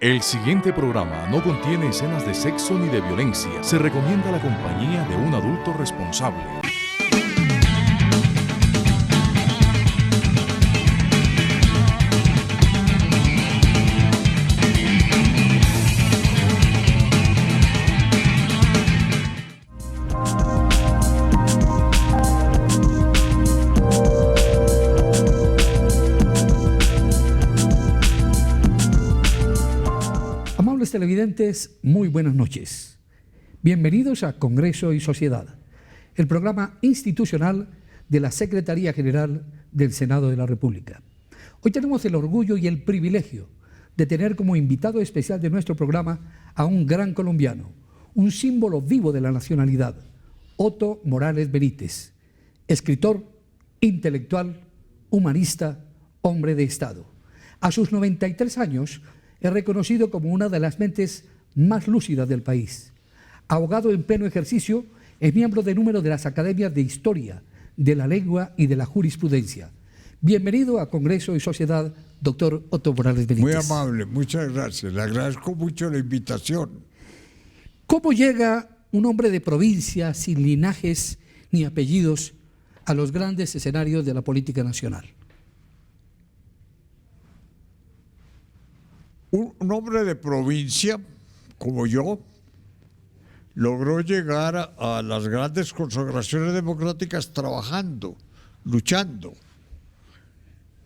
El siguiente programa no contiene escenas de sexo ni de violencia. Se recomienda la compañía de un adulto responsable. Televidentes, muy buenas noches. Bienvenidos a Congreso y Sociedad, el programa institucional de la Secretaría General del Senado de la República. Hoy tenemos el orgullo y el privilegio de tener como invitado especial de nuestro programa a un gran colombiano, un símbolo vivo de la nacionalidad, Otto Morales Benítez, escritor, intelectual, humanista, hombre de Estado. A sus 93 años, es reconocido como una de las mentes más lúcidas del país. Abogado en pleno ejercicio, es miembro de número de las academias de Historia, de la Lengua y de la Jurisprudencia. Bienvenido a Congreso y Sociedad, doctor Otto Morales Benítez. Muy amable, muchas gracias. Le agradezco mucho la invitación. ¿Cómo llega un hombre de provincia, sin linajes ni apellidos, a los grandes escenarios de la política nacional? Un hombre de provincia, como yo, logró llegar a las grandes consagraciones democráticas trabajando, luchando.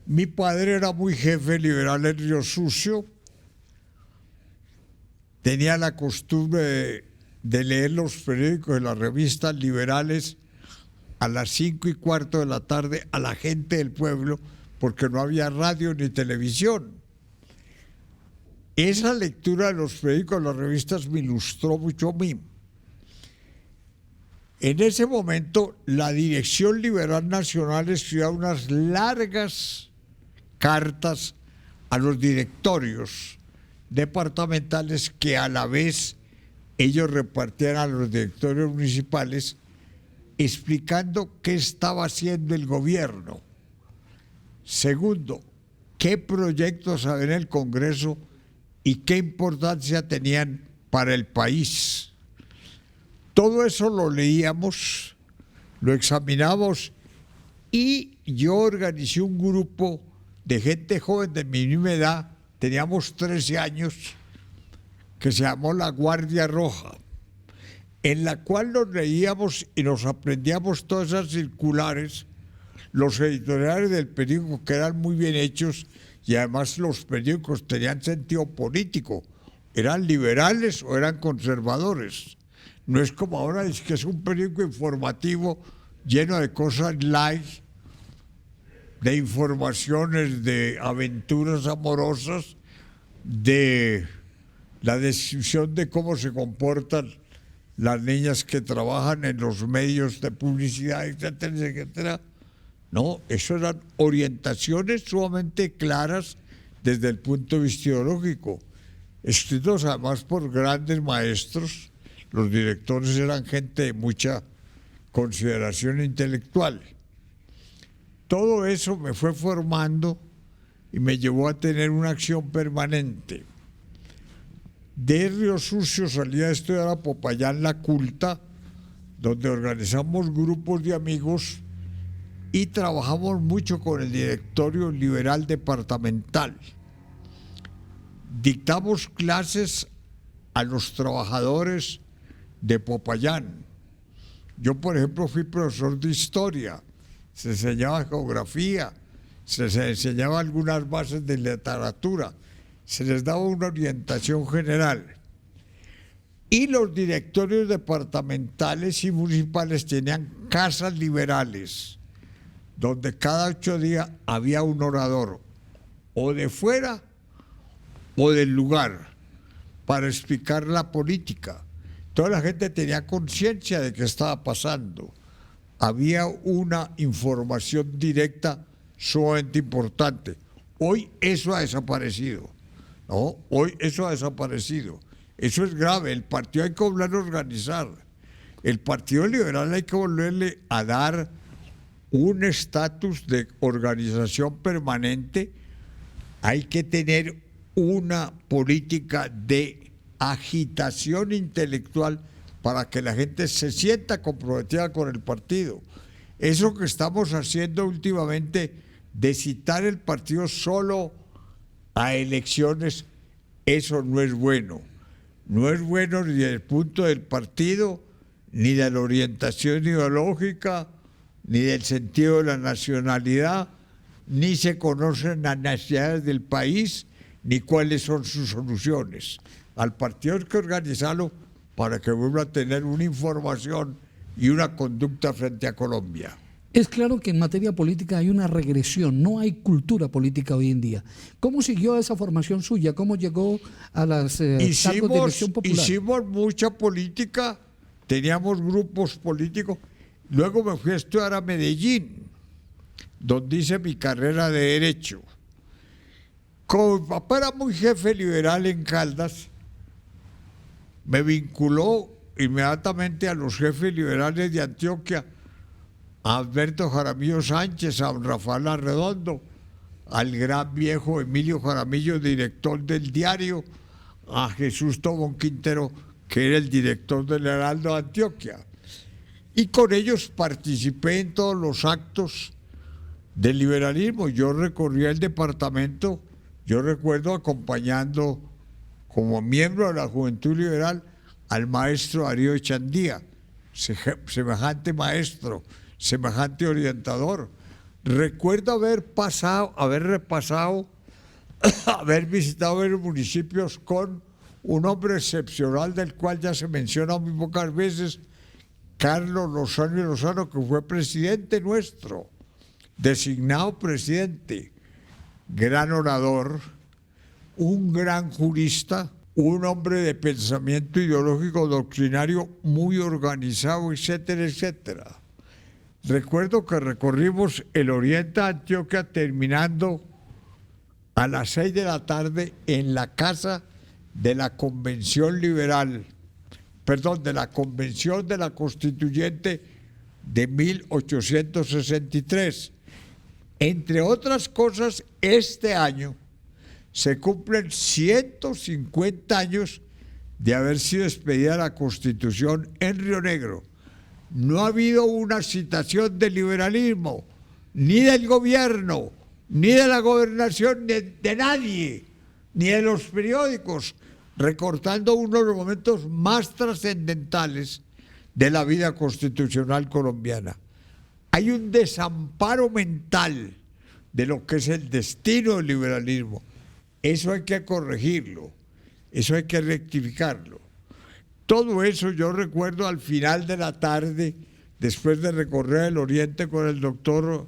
Mi padre era muy jefe liberal en Río Sucio, tenía la costumbre de leer los periódicos de las revistas liberales a las 5:15 de la tarde a la gente del pueblo, porque no había radio ni televisión. Esa lectura de los periódicos, de las revistas, me ilustró mucho a mí. En ese momento, la Dirección Liberal Nacional escribía unas largas cartas a los directorios departamentales que a la vez ellos repartían a los directorios municipales, explicando qué estaba haciendo el gobierno. Segundo, qué proyectos había en el Congreso y qué importancia tenían para el país. Todo eso lo leíamos, lo examinábamos, y yo organicé un grupo de gente joven de mi misma edad, teníamos 13 años, que se llamó La Guardia Roja, en la cual nos leíamos y nos aprendíamos todas esas circulares, los editoriales del periódico, que eran muy bien hechos, y además los periódicos tenían sentido político, eran liberales o eran conservadores. No es como ahora, es que es un periódico informativo lleno de cosas light, de informaciones, de aventuras amorosas, de la descripción de cómo se comportan las niñas que trabajan en los medios de publicidad, etcétera, etcétera. No, eso eran orientaciones sumamente claras desde el punto de vista ideológico, escritos además por grandes maestros. Los directores eran gente de mucha consideración intelectual. Todo eso me fue formando y me llevó a tener una acción permanente. De Río Sucio salí a estudiar a Popayán La Culta, donde organizamos grupos de amigos y trabajamos mucho con el directorio liberal departamental. Dictamos clases a los trabajadores de Popayán. Yo, por ejemplo, fui profesor de historia, se enseñaba geografía, se enseñaba algunas bases de literatura, se les daba una orientación general. Y los directorios departamentales y municipales tenían casas liberales, donde cada 8 días había un orador, o de fuera o del lugar, para explicar la política. Toda la gente tenía conciencia de qué estaba pasando. Había una información directa sumamente importante. Hoy eso ha desaparecido, ¿no? Hoy eso ha desaparecido. Eso es grave. El partido hay que volverlo a organizar. El Partido Liberal hay que volverle a dar un estatus de organización permanente. Hay que tener una política de agitación intelectual para que la gente se sienta comprometida con el partido. Eso que estamos haciendo últimamente de citar el partido solo a elecciones, eso no es bueno. No es bueno ni desde el punto del partido, ni de la orientación ideológica, ni del sentido de la nacionalidad, ni se conocen las necesidades del país, ni cuáles son sus soluciones. Al partido hay que organizarlo para que vuelva a tener una información y una conducta frente a Colombia. Es claro que en materia política hay una regresión, no hay cultura política hoy en día. ¿Cómo siguió esa formación suya? ¿Cómo llegó a las cargos de elección popular? Hicimos mucha política, teníamos grupos políticos. Luego me fui a estudiar a Medellín, donde hice mi carrera de Derecho. Como mi papá era muy jefe liberal en Caldas, me vinculó inmediatamente a los jefes liberales de Antioquia, a Alberto Jaramillo Sánchez, a Rafael Arredondo, al gran viejo Emilio Jaramillo, director del diario, a Jesús Tobón Quintero, que era el director del Heraldo de Antioquia. Y con ellos participé en todos los actos del liberalismo. Yo recorría el departamento, yo recuerdo acompañando como miembro de la Juventud Liberal al maestro Darío Echandía, semejante maestro, semejante orientador. Recuerdo haber repasado, haber visitado varios municipios con un hombre excepcional del cual ya se menciona muy pocas veces, Carlos Lozano y Lozano, que fue presidente nuestro, designado presidente, gran orador, un gran jurista, un hombre de pensamiento ideológico doctrinario muy organizado, etcétera, etcétera. Recuerdo que recorrimos el oriente de Antioquia terminando a las 6 de la tarde en la casa de la Convención Liberal, de la Convención de la Constituyente de 1863. Entre otras cosas, este año se cumplen 150 años de haber sido expedida la Constitución en Río Negro. No ha habido una citación del liberalismo, ni del gobierno, ni de la gobernación, ni de nadie, ni de los periódicos, recortando uno de los momentos más trascendentales de la vida constitucional colombiana. Hay un desamparo mental de lo que es el destino del liberalismo. Eso hay que corregirlo, eso hay que rectificarlo. Todo eso yo recuerdo al final de la tarde, después de recorrer el oriente con el doctor,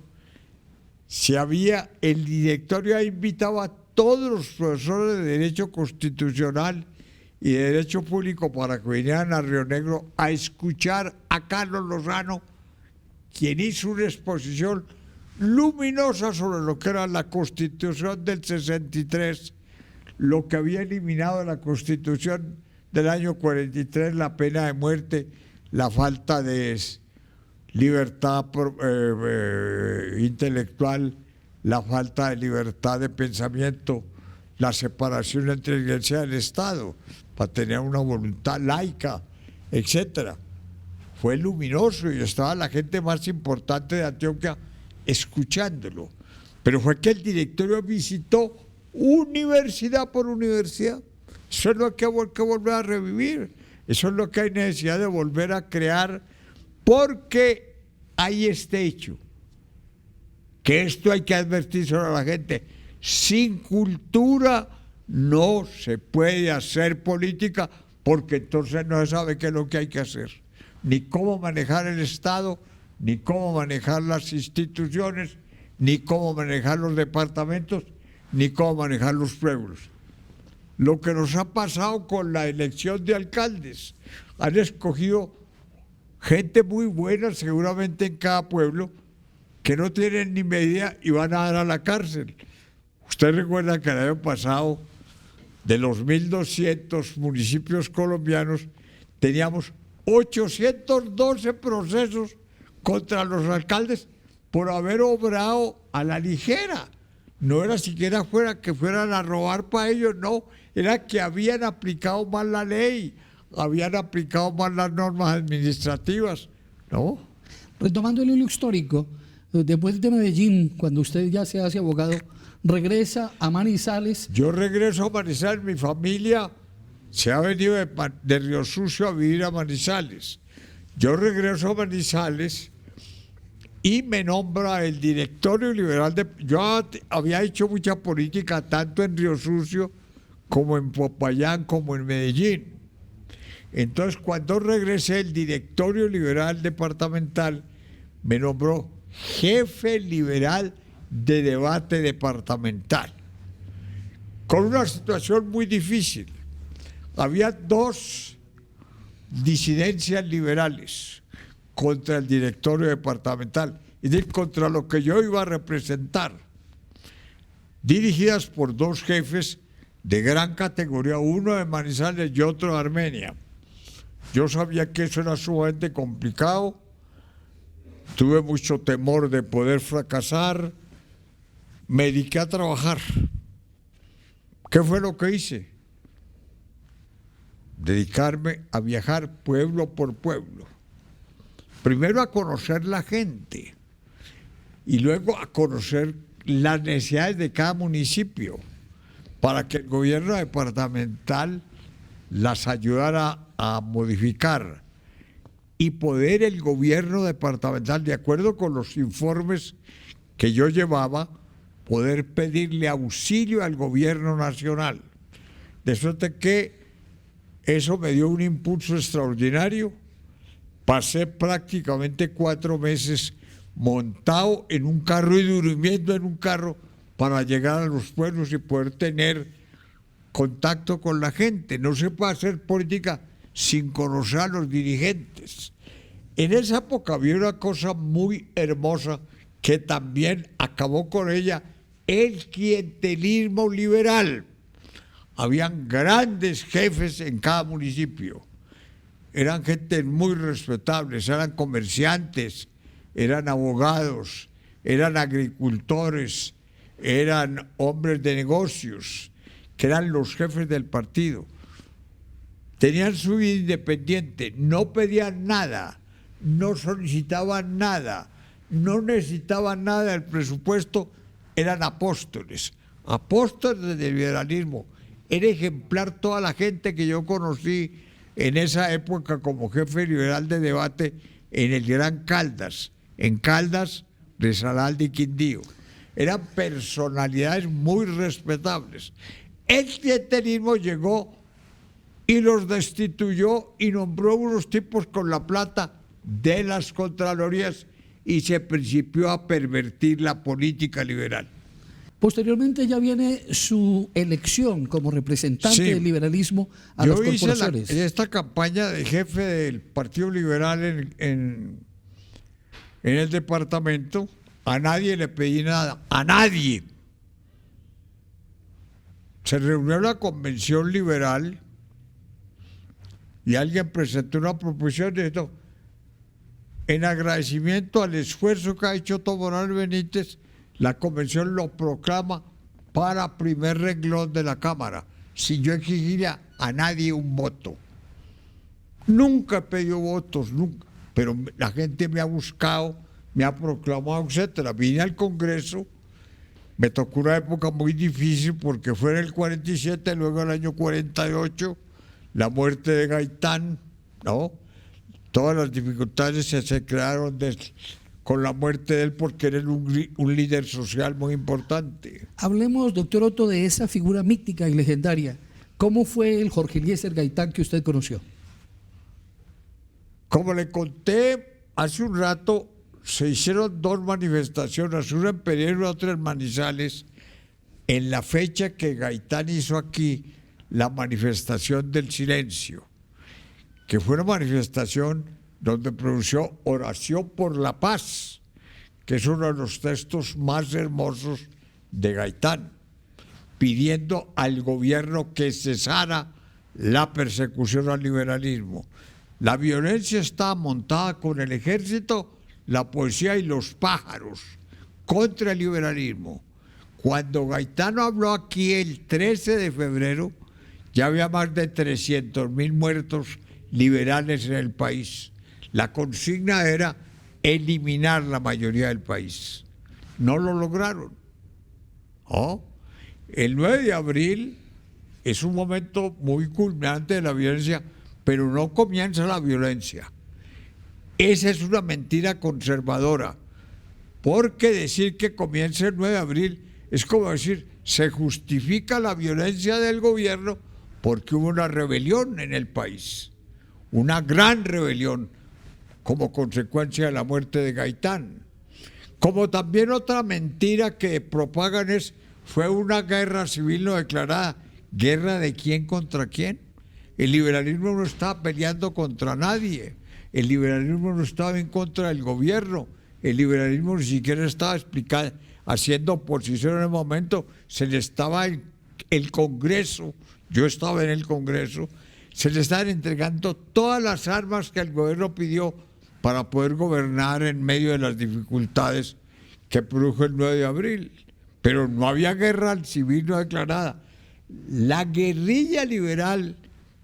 el directorio ha invitado a todos los profesores de Derecho Constitucional y de Derecho Público para que vinieran a Río Negro a escuchar a Carlos Lozano, quien hizo una exposición luminosa sobre lo que era la Constitución del 63, lo que había eliminado de la Constitución del año 43, la pena de muerte, la falta de libertad intelectual, la falta de libertad de pensamiento, la separación entre la Iglesia y el Estado, para tener una voluntad laica, etcétera. Fue luminoso y estaba la gente más importante de Antioquia escuchándolo. Pero fue que el directorio visitó universidad por universidad. Eso es lo que hay que volver a revivir. Eso es lo que hay necesidad de volver a crear, porque hay este hecho, que esto hay que advertir sobre la gente. Sin cultura no se puede hacer política, porque entonces no se sabe qué es lo que hay que hacer, ni cómo manejar el Estado, ni cómo manejar las instituciones, ni cómo manejar los departamentos, ni cómo manejar los pueblos. Lo que nos ha pasado con la elección de alcaldes, han escogido gente muy buena seguramente en cada pueblo, que no tienen ni medida y van a dar a la cárcel. Usted recuerda que el año pasado, de los 1.200 municipios colombianos, teníamos 812 procesos contra los alcaldes por haber obrado a la ligera. no era siquiera que fueran a robar para ellos, no, era que habían aplicado mal la ley, habían aplicado mal las normas administrativas, ¿no? Retomando el hilo histórico, después de Medellín, cuando usted ya se hace abogado, regresa a Manizales. Yo regreso a Manizales, mi familia se ha venido de Río Sucio a vivir a Manizales. Yo regreso a Manizales y me nombra el directorio liberal de... Yo había hecho mucha política tanto en Río Sucio como en Popayán, como en Medellín. Entonces, cuando regresé, el directorio liberal departamental me nombró jefe liberal de debate departamental, con una situación muy difícil. Había dos disidencias liberales contra el directorio departamental, es decir, contra lo que yo iba a representar, dirigidas por dos jefes de gran categoría, uno de Manizales y otro de Armenia. Yo sabía que eso era sumamente complicado, tuve mucho temor de poder fracasar, me dediqué a trabajar. ¿Qué fue lo que hice? Dedicarme a viajar pueblo por pueblo. Primero a conocer la gente y luego a conocer las necesidades de cada municipio para que el gobierno departamental las ayudara a modificar y poder el gobierno departamental, de acuerdo con los informes que yo llevaba, poder pedirle auxilio al gobierno nacional. De suerte que eso me dio un impulso extraordinario. Pasé prácticamente 4 meses montado en un carro y durmiendo en un carro para llegar a los pueblos y poder tener contacto con la gente. No se puede hacer política sin conocer a los dirigentes. En esa época había una cosa muy hermosa que también acabó con ella, el clientelismo liberal. Habían grandes jefes en cada municipio. Eran gente muy respetables, eran comerciantes, eran abogados, eran agricultores, eran hombres de negocios, que eran los jefes del partido. Tenían su vida independiente, no pedían nada, no solicitaban nada, no necesitaban nada del presupuesto, eran apóstoles del liberalismo. Era ejemplar toda la gente que yo conocí en esa época como jefe liberal de debate en el Gran Caldas, en Caldas, Risaralda y Quindío. Eran personalidades muy respetables. El clientelismo llegó y los destituyó y nombró unos tipos con la plata de las contralorías y se principió a pervertir la política liberal. Posteriormente ya viene su elección como representante del liberalismo a las corporaciones. Yo hice esta campaña de jefe del Partido Liberal en el departamento. A nadie le pedí nada, a nadie. Se reunió la convención liberal y alguien presentó una proposición de esto. En agradecimiento al esfuerzo que ha hecho Otto Morales Benítez, la convención lo proclama para primer renglón de la Cámara, sin yo exigirle a nadie un voto. Nunca he pedido votos, nunca, pero la gente me ha buscado, me ha proclamado, etcétera. Vine al Congreso, me tocó una época muy difícil porque fue en el 47, luego en el año 48, la muerte de Gaitán, ¿no? Todas las dificultades se crearon con la muerte de él porque era un líder social muy importante. Hablemos, doctor Otto, de esa figura mítica y legendaria. ¿Cómo fue el Jorge Eliezer Gaitán que usted conoció? Como le conté hace un rato, se hicieron 2 manifestaciones, una en Pereira y otra en Manizales, en la fecha que Gaitán hizo aquí la manifestación del silencio, que fue una manifestación donde pronunció Oración por la Paz, que es uno de los textos más hermosos de Gaitán, pidiendo al gobierno que cesara la persecución al liberalismo. La violencia está montada con el ejército, la poesía y los pájaros contra el liberalismo. Cuando Gaitán habló aquí el 13 de febrero, ya había más de 300.000 muertos liberales en el país. La consigna era eliminar la mayoría del país. No lo lograron. ¿Oh? El 9 de abril es un momento muy culminante de la violencia, pero no comienza la violencia. Esa es una mentira conservadora, porque decir que comienza el 9 de abril es como decir, se justifica la violencia del gobierno porque hubo una rebelión en el país, una gran rebelión como consecuencia de la muerte de Gaitán. Como también otra mentira que propagan fue una guerra civil no declarada. ¿Guerra de quién contra quién? El liberalismo no estaba peleando contra nadie, el liberalismo no estaba en contra del gobierno, el liberalismo ni siquiera estaba haciendo oposición en el momento, se le estaba el Congreso, yo estaba en el Congreso, se le estaban entregando todas las armas que el gobierno pidió para poder gobernar en medio de las dificultades que produjo el 9 de abril. Pero no había guerra civil no declarada. La guerrilla liberal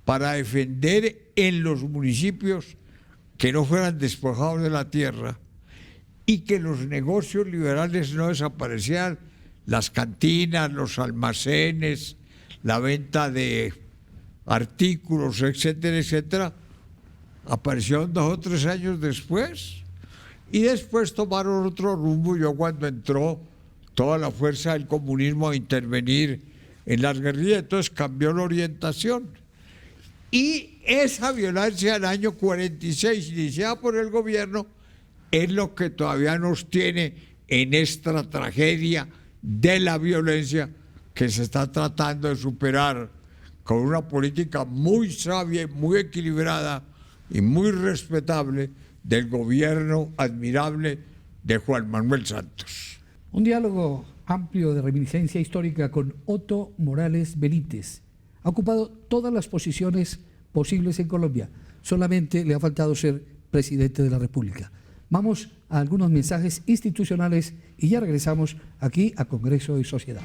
para defender en los municipios que no fueran despojados de la tierra y que los negocios liberales no desaparecieran, las cantinas, los almacenes, la venta de artículos, etcétera, etcétera, aparecieron 2 o 3 años después y después tomaron otro rumbo. Yo cuando entró toda la fuerza del comunismo a intervenir en las guerrillas, entonces cambió la orientación. Y esa violencia del año 46, iniciada por el gobierno, es lo que todavía nos tiene en esta tragedia de la violencia que se está tratando de superar con una política muy sabia, muy equilibrada y muy respetable del gobierno admirable de Juan Manuel Santos. Un diálogo amplio de reminiscencia histórica con Otto Morales Benítez. Ha ocupado todas las posiciones posibles en Colombia. Solamente le ha faltado ser presidente de la República. Vamos a algunos mensajes institucionales y ya regresamos aquí a Congreso y Sociedad.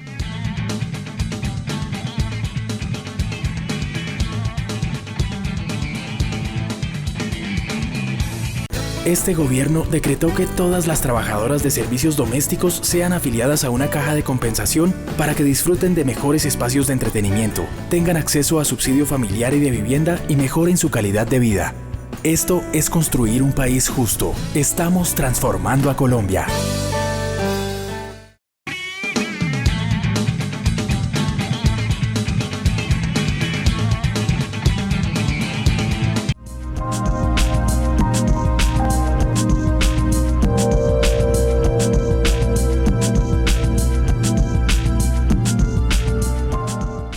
Este gobierno decretó que todas las trabajadoras de servicios domésticos sean afiliadas a una caja de compensación para que disfruten de mejores espacios de entretenimiento, tengan acceso a subsidio familiar y de vivienda y mejoren su calidad de vida. Esto es construir un país justo. Estamos transformando a Colombia.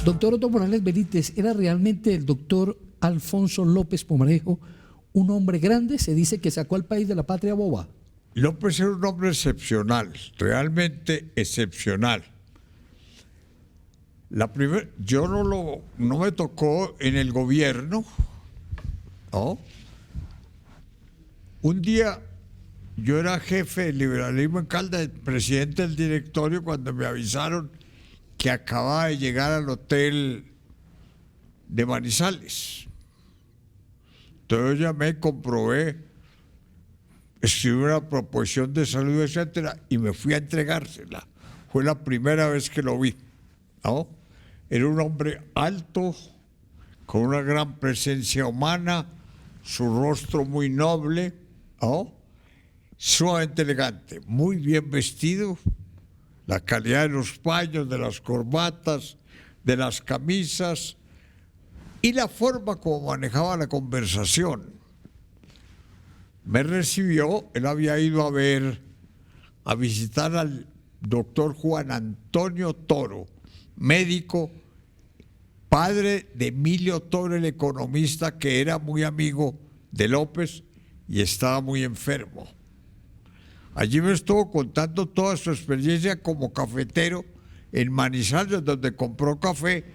Doctor Otto Morales Benítez, ¿era realmente el doctor Alfonso López Pumarejo un hombre grande? Se dice que sacó al país de la patria boba. López era un hombre excepcional, realmente excepcional. Yo no me tocó en el gobierno, ¿no? Un día yo era jefe del liberalismo en Caldas, presidente del directorio, cuando me avisaron que acababa de llegar al hotel de Manizales. Entonces yo llamé, comprobé, escribí una proposición de salud, etcétera, y me fui a entregársela. Fue la primera vez que lo vi, ¿no? Era un hombre alto, con una gran presencia humana, su rostro muy noble, ¿no? Sumamente elegante, muy bien vestido, la calidad de los paños, de las corbatas, de las camisas y la forma como manejaba la conversación. Me recibió, él había ido a visitar al doctor Juan Antonio Toro, médico, padre de Emilio Toro, el economista, que era muy amigo de López y estaba muy enfermo. Allí me estuvo contando toda su experiencia como cafetero en Manizales, donde compró café.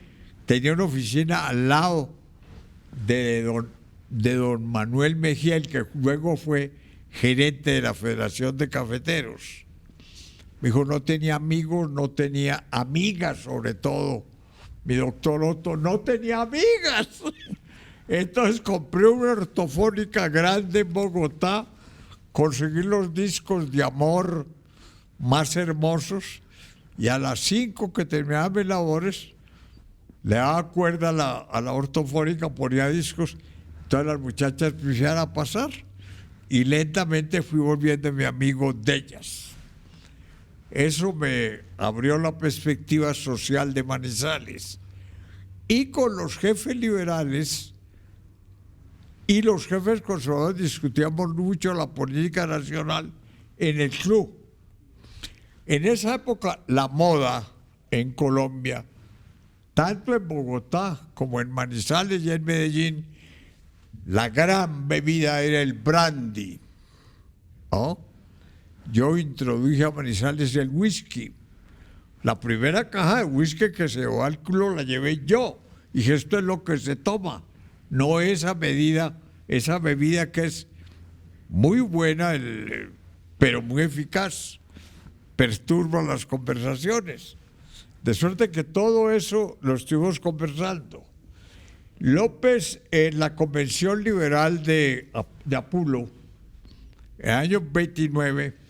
Tenía una oficina al lado de don Manuel Mejía, el que luego fue gerente de la Federación de Cafeteros. Mi hijo no tenía amigos, no tenía amigas, sobre todo. Mi doctor Otto no tenía amigas. Entonces compré una ortofónica grande en Bogotá, conseguí los discos de amor más hermosos y a las 5 que terminaba mis labores, le daba cuerda a la ortofónica, ponía discos, todas las muchachas empezaron a pasar y lentamente fui volviendo mi amigo de ellas. Eso me abrió la perspectiva social de Manizales. Y con los jefes liberales y los jefes conservadores discutíamos mucho la política nacional en el club. En esa época la moda en Colombia, tanto en Bogotá como en Manizales y en Medellín, la gran bebida era el brandy, ¿no? Yo introduje a Manizales el whisky. La primera caja de whisky que se llevó al club la llevé yo. Y dije, esto es lo que se toma, no esa bebida que es muy buena, pero muy eficaz, perturba las conversaciones. De suerte que todo eso lo estuvimos conversando. López, en la Convención Liberal de Apulo, en el año 29,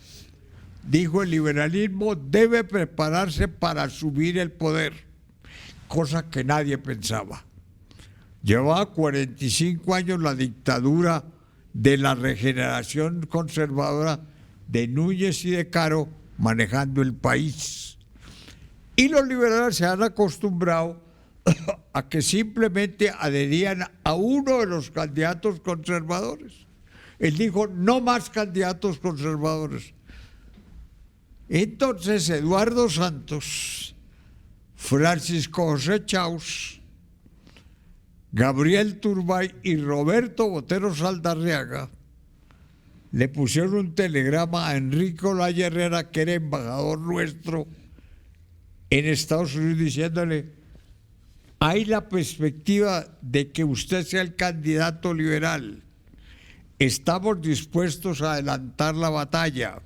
dijo: el liberalismo debe prepararse para asumir el poder, cosa que nadie pensaba. Llevaba 45 años la dictadura de la regeneración conservadora de Núñez y de Caro manejando el país. Y los liberales se han acostumbrado a que simplemente adherían a uno de los candidatos conservadores. Él dijo: no más candidatos conservadores. Entonces Eduardo Santos, Francisco José Chaus, Gabriel Turbay y Roberto Botero Saldarriaga le pusieron un telegrama a Enrique Olaya Herrera, que era embajador nuestro en Estados Unidos, diciéndole: hay la perspectiva de que usted sea el candidato liberal. Estamos dispuestos a adelantar la batalla.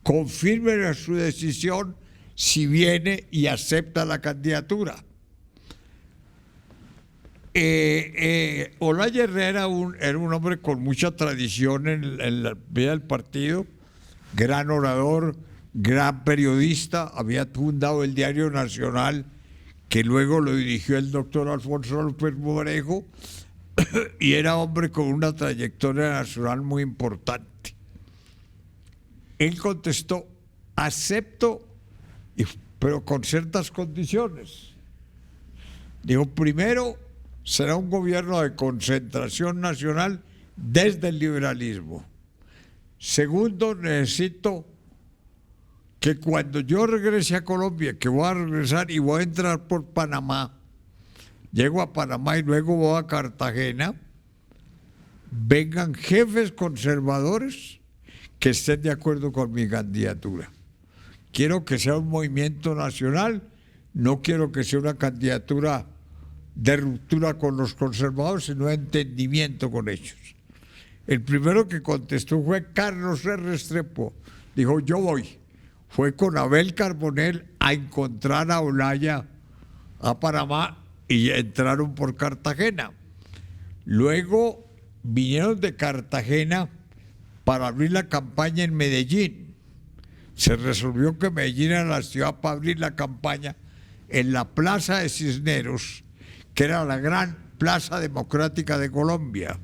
Confirmen su decisión si viene y acepta la candidatura. Olaya Herrera era un hombre con mucha tradición en la vida del partido, gran orador, gran periodista, había fundado el Diario Nacional, que luego lo dirigió el doctor Alfonso López Morejo, y era hombre con una trayectoria nacional muy importante. Él contestó: acepto, pero con ciertas condiciones. Dijo: primero, será un gobierno de concentración nacional desde el liberalismo. Segundo, necesito que cuando yo regrese a Colombia, que voy a regresar y voy a entrar por Panamá, llego a Panamá y luego voy a Cartagena, vengan jefes conservadores que estén de acuerdo con mi candidatura. Quiero que sea un movimiento nacional, no quiero que sea una candidatura de ruptura con los conservadores, sino de entendimiento con ellos. El primero que contestó fue Carlos R. Restrepo. Dijo: yo voy. Fue con Abel Carbonell a encontrar a Olaya a Panamá y entraron por Cartagena. Luego vinieron de Cartagena para abrir la campaña en Medellín. Se resolvió que Medellín era la ciudad para abrir la campaña en la Plaza de Cisneros, que era la gran plaza democrática de Colombia.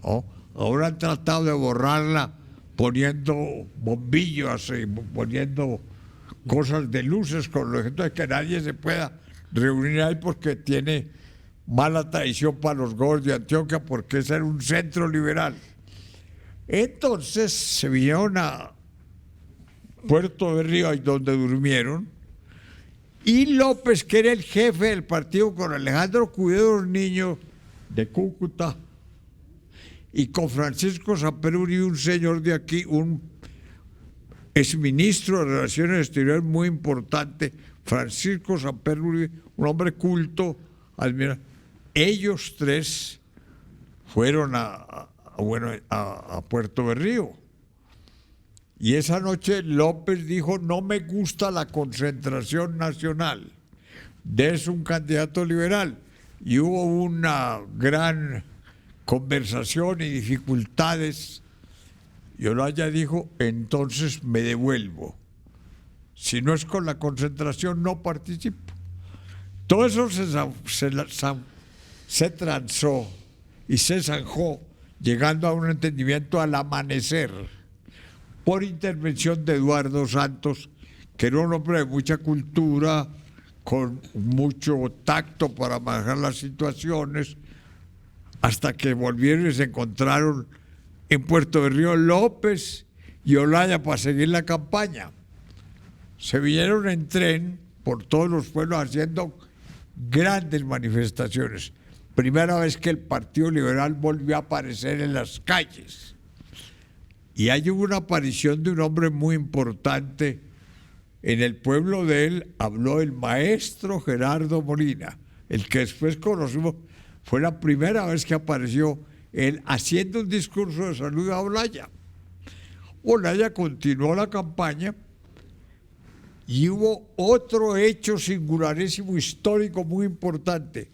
¿Oh? Ahora han tratado de borrarla poniendo bombillos y poniendo cosas de luces con los ejemplos de que nadie se pueda reunir ahí porque tiene mala tradición para los gobiernos de Antioquia, porque ese era un centro liberal. Entonces se vinieron a Puerto de Río, ahí donde durmieron, y López, que era el jefe del partido, con Alejandro Cudedo Niño de Cúcuta y con Francisco Samperuri, un señor de aquí, un exministro de Relaciones Exteriores muy importante, Francisco Samperuri, un hombre culto, admirable. Ellos tres fueron a Puerto de Río. Y esa noche López dijo, no me gusta la concentración nacional, es un candidato liberal. Y hubo una gran conversación y dificultades. Y Olaya dijo, entonces me devuelvo. Si no es con la concentración, no participo. Todo eso se transó y se zanjó, llegando a un entendimiento al amanecer, por intervención de Eduardo Santos, que era un hombre de mucha cultura, con mucho tacto para manejar las situaciones, hasta que volvieron y se encontraron en Puerto de Río López y Olaya para seguir la campaña. Se vinieron en tren por todos los pueblos haciendo grandes manifestaciones. Primera vez que el Partido Liberal volvió a aparecer en las calles. Y ahí hubo una aparición de un hombre muy importante. En el pueblo de él habló el maestro Gerardo Molina, el que después conocimos. Fue la primera vez que apareció él haciendo un discurso de salud a Olaya. Olaya continuó la campaña y hubo otro hecho singularísimo, histórico, muy importante.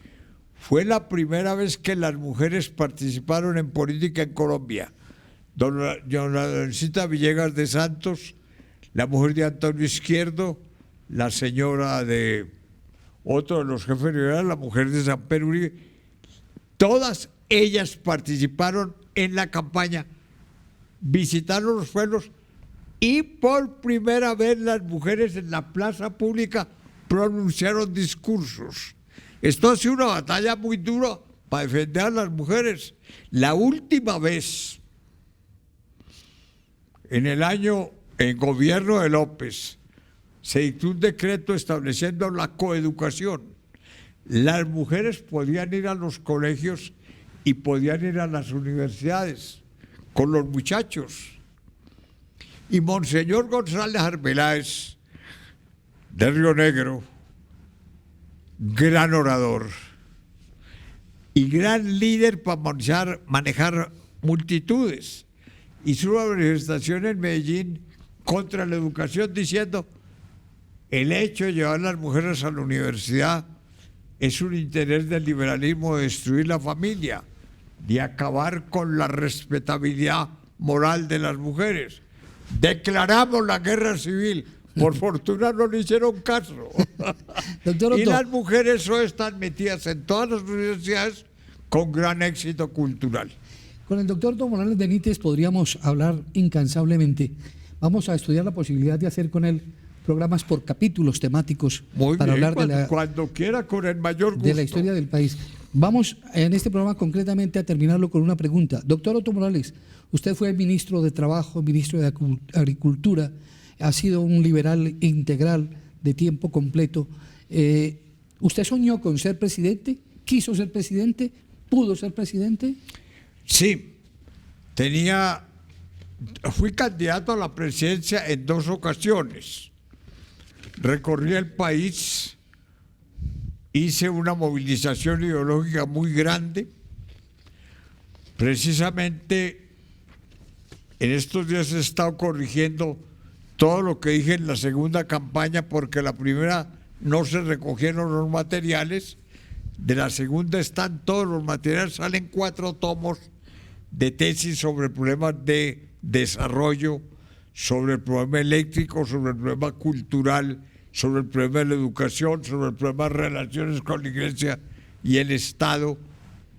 Fue la primera vez que las mujeres participaron en política en Colombia. Doña Villegas de Santos, la mujer de Antonio Izquierdo, la señora de otro de los jefes liberales, la mujer de San Pedro Uribe, todas ellas participaron en la campaña, visitaron los pueblos y por primera vez las mujeres en la plaza pública pronunciaron discursos. Esto ha sido una batalla muy dura para defender a las mujeres. La última vez, en el año, en gobierno de López, se dictó un decreto estableciendo la coeducación. Las mujeres podían ir a los colegios y podían ir a las universidades con los muchachos. Y Monseñor González Arbeláez, de Río Negro, gran orador y gran líder para manejar multitudes, hizo una manifestación en Medellín contra la educación diciendo: el hecho de llevar a las mujeres a la universidad es un interés del liberalismo de destruir la familia, de acabar con la respetabilidad moral de las mujeres. Declaramos la guerra civil. Por fortuna no le hicieron caso. Doctor Otto, y las mujeres hoy están metidas en todas las universidades con gran éxito cultural. con el doctor Otto Morales Benítez podríamos hablar incansablemente. Vamos a estudiar la posibilidad de hacer con él programas por capítulos temáticos para hablar cuando quiera, con el mayor gusto. De la historia del país. Vamos en este programa concretamente a terminarlo con una pregunta. Doctor Otto Morales, usted fue ministro de Trabajo, ministro de Agricultura, ha sido un liberal integral de tiempo completo. ¿Usted soñó con ser presidente? ¿Quiso ser presidente? ¿Pudo ser presidente? Sí, fui candidato a la presidencia en 2 ocasiones. Recorrí el país, hice una movilización ideológica muy grande. Precisamente en estos días he estado corrigiendo todo lo que dije en la segunda campaña, porque la primera no se recogieron los materiales, de la segunda están todos los materiales, salen 4 tomos de tesis sobre problemas de desarrollo, sobre el problema eléctrico, sobre el problema cultural, sobre el problema de la educación, sobre el problema de relaciones con la Iglesia y el Estado,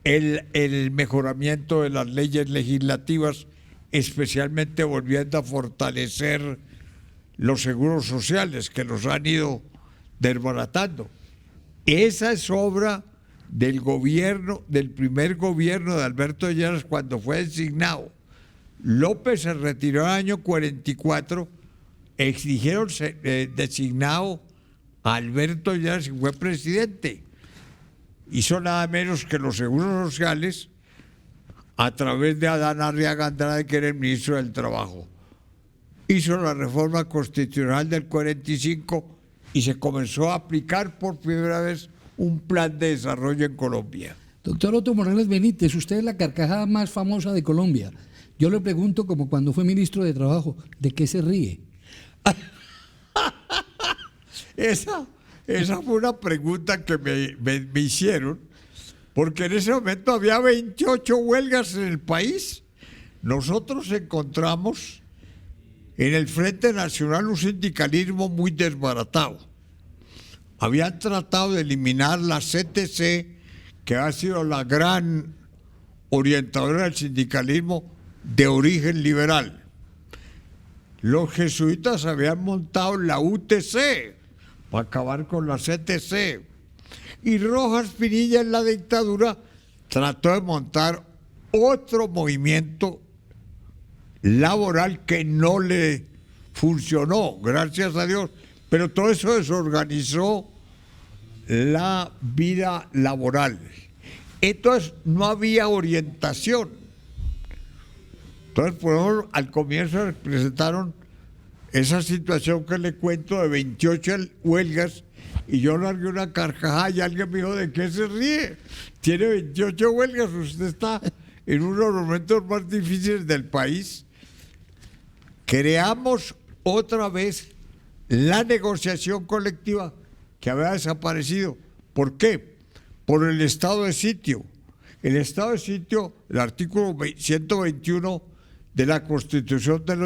el mejoramiento de las leyes legislativas, especialmente volviendo a fortalecer los seguros sociales que los han ido desbaratando. Esa es obra del gobierno, del primer gobierno de Alberto Lleras cuando fue designado. López se retiró en el año 44, exigieron designado a Alberto Lleras y fue presidente. Hizo nada menos que los seguros sociales a través de Adán Arriaga Andrade, que era el ministro del Trabajo. Hizo la reforma constitucional del 45 y se comenzó a aplicar por primera vez un plan de desarrollo en Colombia. Doctor Otto Morales Benítez, usted es la carcajada más famosa de Colombia. Yo le pregunto, como cuando fue ministro de Trabajo, ¿de qué se ríe? Esa fue una pregunta que me hicieron, porque en ese momento había 28 huelgas en el país. Nosotros encontramos en el Frente Nacional un sindicalismo muy desbaratado. Habían tratado de eliminar la CTC, que ha sido la gran orientadora del sindicalismo de origen liberal. Los jesuitas habían montado la UTC para acabar con la CTC. Y Rojas Pinilla en la dictadura trató de montar otro movimiento laboral que no le funcionó, gracias a Dios. Pero todo eso desorganizó la vida laboral. Entonces no había orientación. Entonces, por ejemplo, al comienzo presentaron esa situación que le cuento de 28 huelgas y yo largué una carcajada y alguien me dijo, ¿de qué se ríe? Tiene 28 huelgas, usted está en uno de los momentos más difíciles del país. Creamos otra vez la negociación colectiva que había desaparecido. ¿Por qué? Por el estado de sitio. El estado de sitio, el artículo 121 de la Constitución del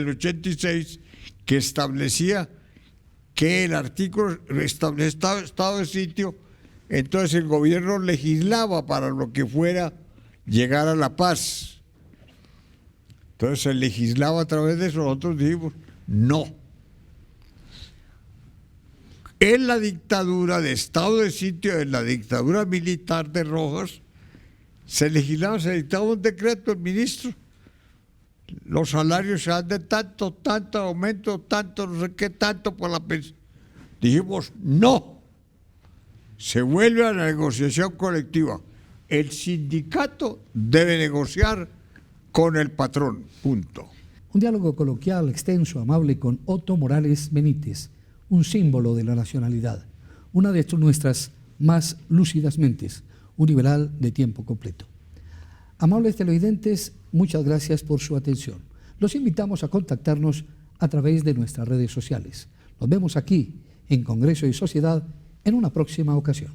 86, que establecía que el artículo establecía estado de sitio, entonces el gobierno legislaba para lo que fuera llegar a la paz. Entonces se legislaba a través de eso. Nosotros dijimos, no. En la dictadura de estado de sitio, en la dictadura militar de Rojas, se legislaba, se dictaba un decreto del ministro. Los salarios se dan de tanto aumento, tanto, no sé qué, tanto por la pensión. Dijimos, no. Se vuelve a la negociación colectiva. El sindicato debe negociar con el patrón, punto. Un diálogo coloquial, extenso, amable con Otto Morales Benítez, un símbolo de la nacionalidad, una de nuestras más lúcidas mentes, un liberal de tiempo completo. Amables televidentes, muchas gracias por su atención. Los invitamos a contactarnos a través de nuestras redes sociales. Nos vemos aquí en Congreso y Sociedad en una próxima ocasión.